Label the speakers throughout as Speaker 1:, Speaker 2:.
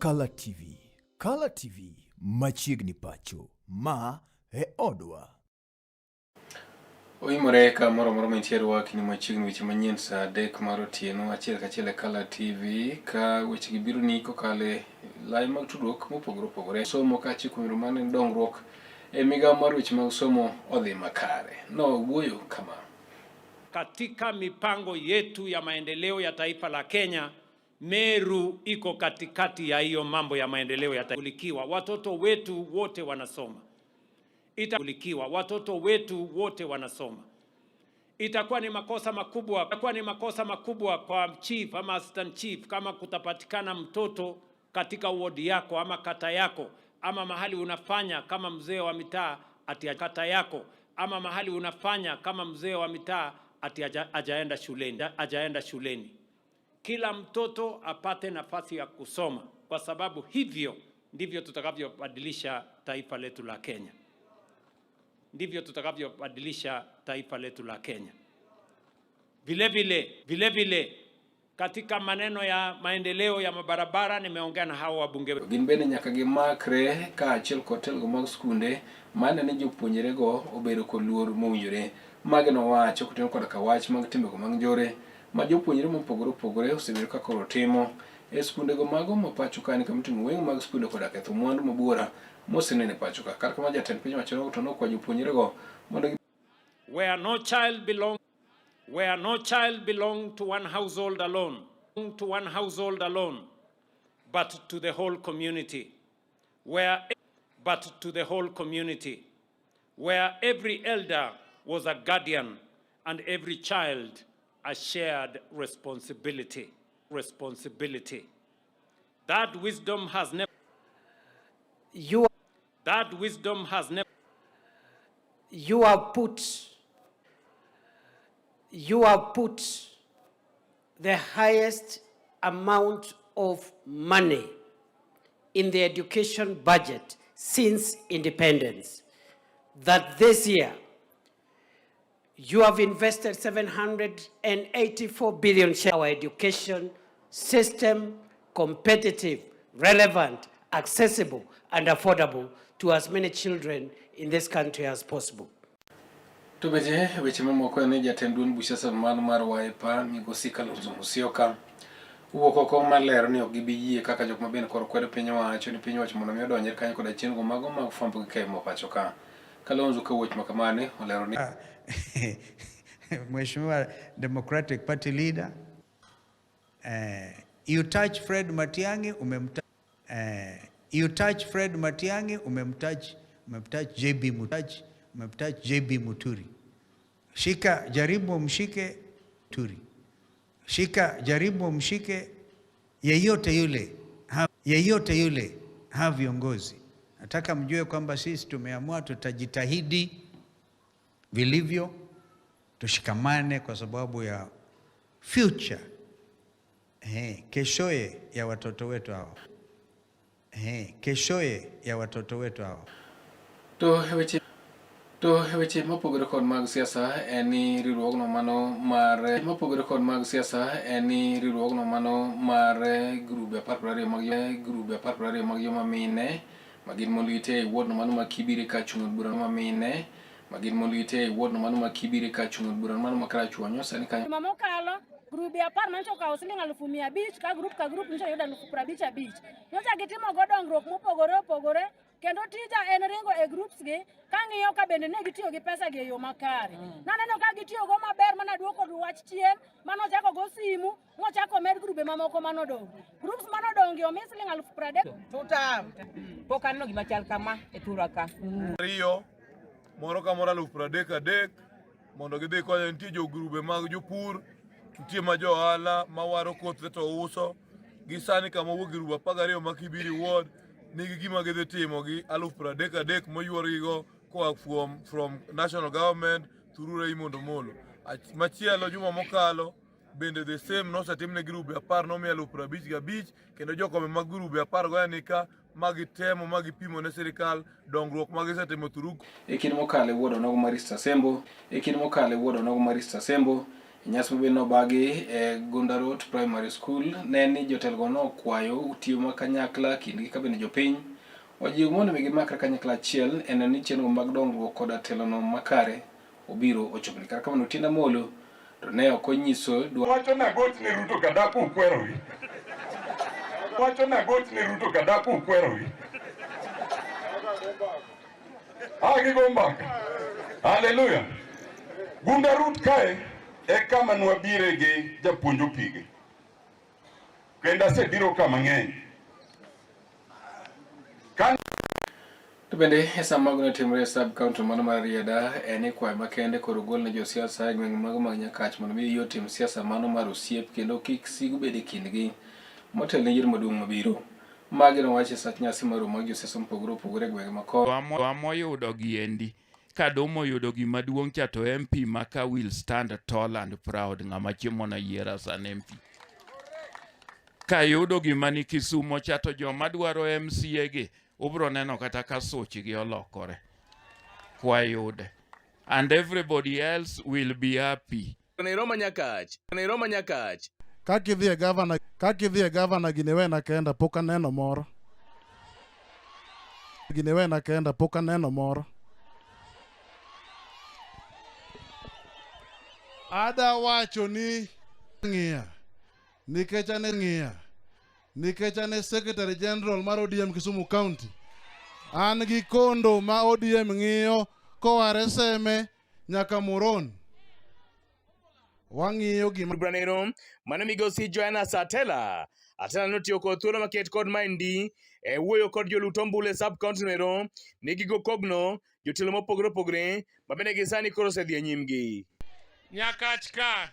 Speaker 1: Color TV. Color TV machiegni pacho ma e odwa.
Speaker 2: Oimore ka moro mentiero kini machiegni weche manyien saa 3 mar otieno achiel kachiel e Color TV ka weche gi biro ni kokale lai mag tudruok mopogore opogore somo ka chiko mane dongruok e migawo mar weche mag somo odhi makare. No wuoyo kama:
Speaker 3: katika mipango yetu ya maendeleo ya taifa la Kenya, Meru iko katikati ya hiyo mambo ya maendeleo ya taifa. Watoto wetu wote wanasoma. Watoto wetu wote wanasoma. Itakuwa ni makosa makubwa kwa chief ama assistant chief kama kutapatikana mtoto katika ward yako ama kata yako ama mahali unafanya kama mzee wa mitaa ati kata yako ama mahali unafanya kama mzee wa mitaa ati ajaenda shuleni. Kila mtoto apate nafasi ya kusoma, kwa sababu hivyo ndivyo tutakavyobadilisha taifa letu la Kenya. Vile vile katika maneno ya maendeleo ya mabarabara nimeongea na hao wabunge.
Speaker 2: Ginbene nyaka gimakre ka achiel kotel go mag skunde mane ne jopuonjre go obedo kod luor mowinjore. Mage no wacho kuteno kod ka wach mag timbe go mag njore ma jopuonjre mopogore opogore osebedo ka koro timo e skunde go mago ma pacho ka ni kamtimo weng mag skunde kod ketho mwandu mabura mosenene pacho ka kar kama jatend piny wacho to nokwa jopuonjre go mondo
Speaker 3: where no child belong to one household alone, but to the whole community. Where every elder was a guardian and every child a shared responsibility. That wisdom has never
Speaker 4: You have put the highest amount of money in the education budget since independence. That this year you have invested 784 billion in our education system, competitive, relevant, accessible, and affordable to as many children in this country as possible.
Speaker 2: To beje weche mamoko ne jatend duond busiasa mar Wiper migosi Kalonzo Musyoka uwuok oko maler ni ok gibiyie kaka jok ma bende koro kwedo piny owacho ni piny owacho mondo mi odonjre kanyo kod achiel go mago mag fwambo gi keyo pacho ka. Kalonzo ka wuoch makamane olero ni
Speaker 5: Mheshimiwa Democratic Party leader, you touch Fred Matiang'i umemtouch JB Muturi. Jaribu mshike yeyote yule viongozi. Nataka mjue kwamba sisi tumeamua tutajitahidi vilivyo, tushikamane kwa sababu ya future keshoye ya watoto wetu hao.
Speaker 2: To weche mopogore kod mag siasa eni riwruogno mano mar grube 12 mag joma mine magin mondite wuodno mano ma Kibire ka chung bura mano makara chuonyo sani kanyo
Speaker 6: mamokalo grubi 10 mancho ka siling 150 ka grup ncho yuda 55 nyocha gitimo go dongruok mopogore opogore kendo tija en ringo e groups gi kang'iyo ka bende ne gitiyo gi pesa gi e yo makare. Naneno ka gitiyo go maber mana duoko wach chien mano chako go simu mochako med grube mamoko mano dong. Groups mano dongi o siling 30,000
Speaker 7: tuta pokanno gima chal kama e turaka.
Speaker 8: Rio moro ka moro 30,000 mondo gidhi konyo nitie jo grube mag jopur, nitie ma jo ohala mawaro kothe to uso gi sani kama wuok grube 12 ma Kibiri ward nigi gima gidhi timo gi 30,000 moyuorgigo koa from national government through Raymond Omolo. Machielo juma mokalo bende the same nosetimne grube 10 nomiya 55,000 kendo jokome mag grube 10 goyanika magitemo magipimo ne sirikal dongruok magisetimo through
Speaker 2: e kinde mokalo wuodo nogo Marista Sembo Nyasi mabino bagi Gunda Road Primary School ne ni jotelo no kwayo tiyo makanyakla kindgi ka bende jopiny ojiwo mondo mi gimakre kanyakla achiel en ni chenro mag dongruok koda telo no makare obiro ochopni kar kamano Otiende Amollo to ne ok onyiso
Speaker 9: wacho na got ne Ruto kadaku kwerowi wacho na got ne Ruto kadaku kwerowi agi gombaka haleluya Gunda Road kae e kama nwabire gi japuonjo pige kendo asebiro kama ng'eny
Speaker 2: to bende sama mago timre sub county mano mar Rieda en kwayo makende koro gol ne josiasa gweng' mago mag Nyakach mondo mi yotim siasa mano mar osiep kendo kik sigu bede kindgi motel ne yiero maduong' mabiro magi nowacho sach nyasi mar mag josiasa mopogore opogore gweng' makoro
Speaker 10: amoyudo giendi kadomo yudo gima duong' cha to MP maka will stand tall and proud ng'ama chiemo na yiera as an MP kayudo gima ni Kisumo cha to joma dwaro MCA gi ubro neno kata ka sochi gi olokore kwayude and everybody else will be happy.
Speaker 11: Nairobi Nyakach
Speaker 12: kakidhi e gavana ginewena kenda pok aneno moro ada wacho ni ng'iya nikech ane Secretary General mar ODM Kisumu County an gi kondo ma ODM ng'iyo koware Seme nyaka Muron wang'iyo gima
Speaker 11: Branero mano migosi Joanna Atela notiyo kod thuolo maket kod maendi e wuoyo kod jolut ombulu e sub county Nero ni gigo kogno jotelo mopogore opogore ma bende gisani koro osedhi e nyimgi
Speaker 10: Nyakach ka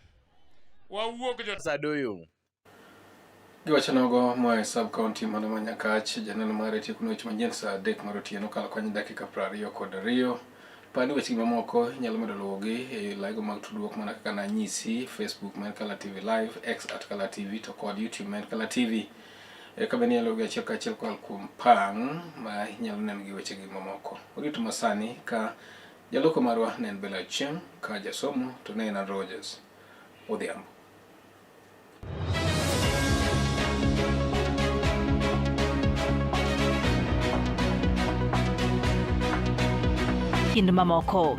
Speaker 10: wawuok
Speaker 11: Sadoyo
Speaker 2: giwacho nogo moa e sub county mano ma Nyakach janeno mar tieko weche manyien saa 3 mar otieno kalo kwanyo dakika 22 pandi weche mamoko nyalo medo luwogi e laigo mag tudruok mana kaka nanyisi Facebook man Kala TV Live, X @Kala TV to kod YouTube man Kala TV ka bende nyalo gi achiel kuom pang ma nyalo neno gi weche gi mamoko orito masani ka jaloko marwa ne en Bella Chieng ka jasomo to ne en Rogers Odhiambo.
Speaker 13: Kinde mamoko